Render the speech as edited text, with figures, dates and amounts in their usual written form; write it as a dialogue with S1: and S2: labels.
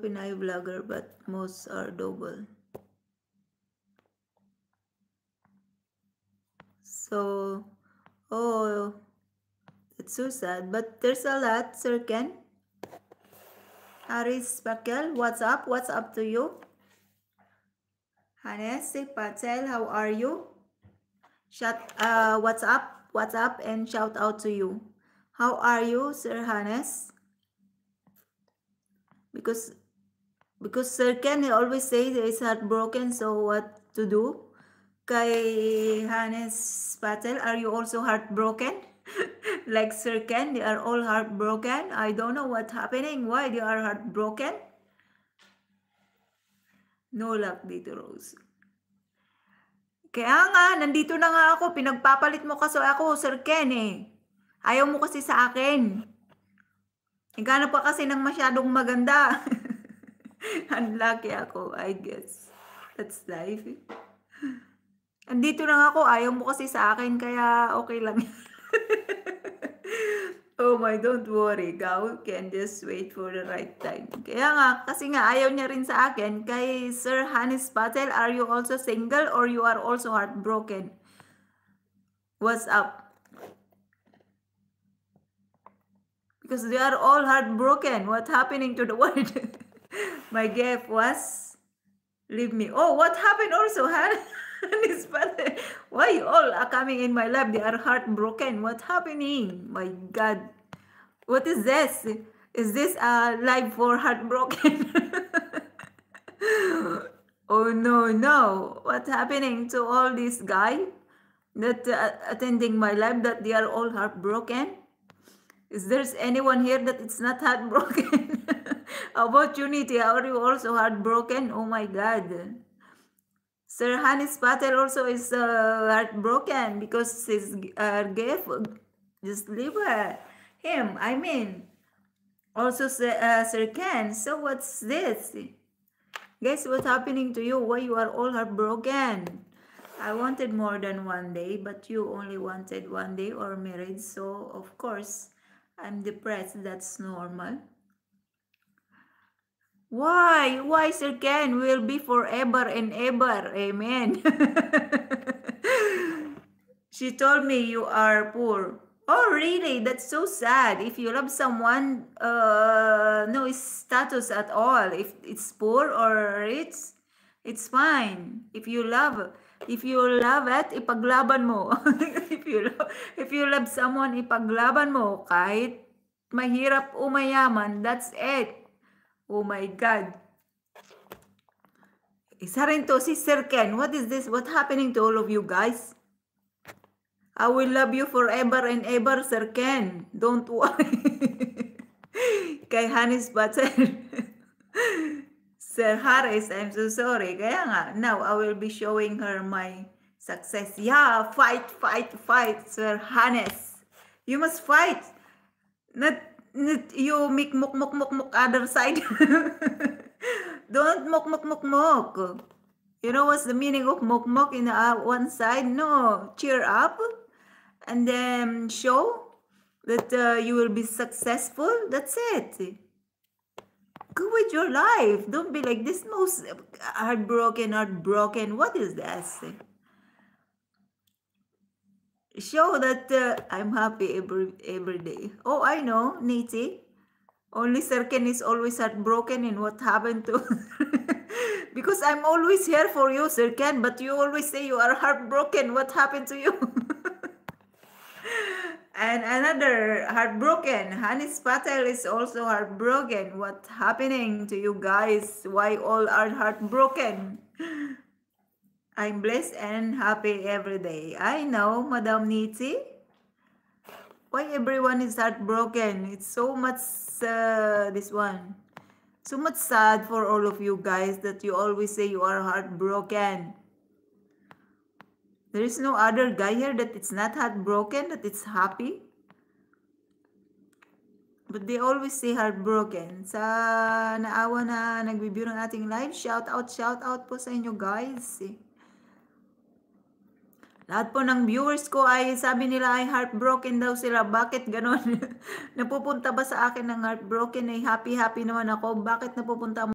S1: Pinay vlogger, but most are double. So, oh, it's so sad. But there's a lot, Sir Ken. Haris Pakel, what's up? What's up to you? Hannes Patel, how are you? What's up? What's up? And shout out to you. How are you, Sir Hannes? Because Sir Ken, he always says he's heartbroken, so what to do? Kay Hannes Patel, are you also heartbroken? Like Sir Ken, they are all heartbroken. I don't know what's happening. Why they are heartbroken? No luck dito, Rose. Kaya nga, nandito na nga ako. Pinagpapalit mo kasi ako, Sir Ken eh. Ayaw mo kasi sa akin. Naghanap pa kasi ng masyadong maganda. Unlucky ako, I guess. That's life. Andito na ako, ayaw mo kasi sa akin, kaya okay lang. Oh my, don't worry. God can just wait for the right time. Kaya nga, kasi nga, ayaw niya rin sa akin. Kay Sir Hannes Patel, are you also single or you are also heartbroken? What's up? Because they are all heartbroken. What's happening to the world? My gift was, leave me. Oh, what happened also, Hannes Patel? Why you all are coming in my lab? They are heartbroken. What's happening? My God. What is this? Is this a live for heartbroken? Oh, no. What's happening to all these guys that attending my live that they are all heartbroken? Is there anyone here that it's not heartbroken? How about Unity? Are you also heartbroken? Oh my God. Sir Hannes Patel also is heartbroken because his gift. Just leave him. I mean, also Sir Ken. So what's this? Guys, what's happening to you? Why you are all heartbroken? I wanted more than one day, but you only wanted one day or marriage. So of course, I'm depressed. That's normal. Why? Why, Sir Ken? Will be forever and ever. Amen. She told me you are poor. Oh, really? That's so sad. If you love someone, no status at all. If it's poor or rich, it's fine. If you love it, ipaglaban mo. if you love someone, ipaglaban mo. Kahit mahirap o mayaman, that's it. Oh my God. Isa rin to si Sir Ken. What is this? What's happening to all of you guys? I will love you forever and ever, Sir Ken. Don't worry. Kay Hannes Patel. Sir Harris, I'm so sorry. Kaya nga, now I will be showing her my success. Yeah, fight, Sir Hannes. You must fight. Not you make muk other side. Don't muk. You know what's the meaning of muk in one side? No, cheer up and then show that you will be successful. That's it. Go with your life. Don't be like this most heartbroken. What is this? Show that I'm happy every day. Oh, I know, Niti. Only Sir Ken is always heartbroken and what happened to... Because I'm always here for you, Sir Ken, but you always say you are heartbroken. What happened to you? And another heartbroken. Hannes Patel is also heartbroken. What's happening to you guys? Why all are heartbroken? I'm blessed and happy every day. I know, Madam Niti. Why everyone is heartbroken? It's so much, this one. So much sad for all of you guys that you always say you are heartbroken. There is no other guy here that it's not heartbroken, that it's happy. But they always say heartbroken. Sa naawa na nag-review ng ating live, shout out po sa inyo guys. Lahat po ng viewers ko ay sabi nila ay heartbroken daw sila. Bakit ganon? Napupunta ba sa akin ng heartbroken? Ay happy naman ako. Bakit napupunta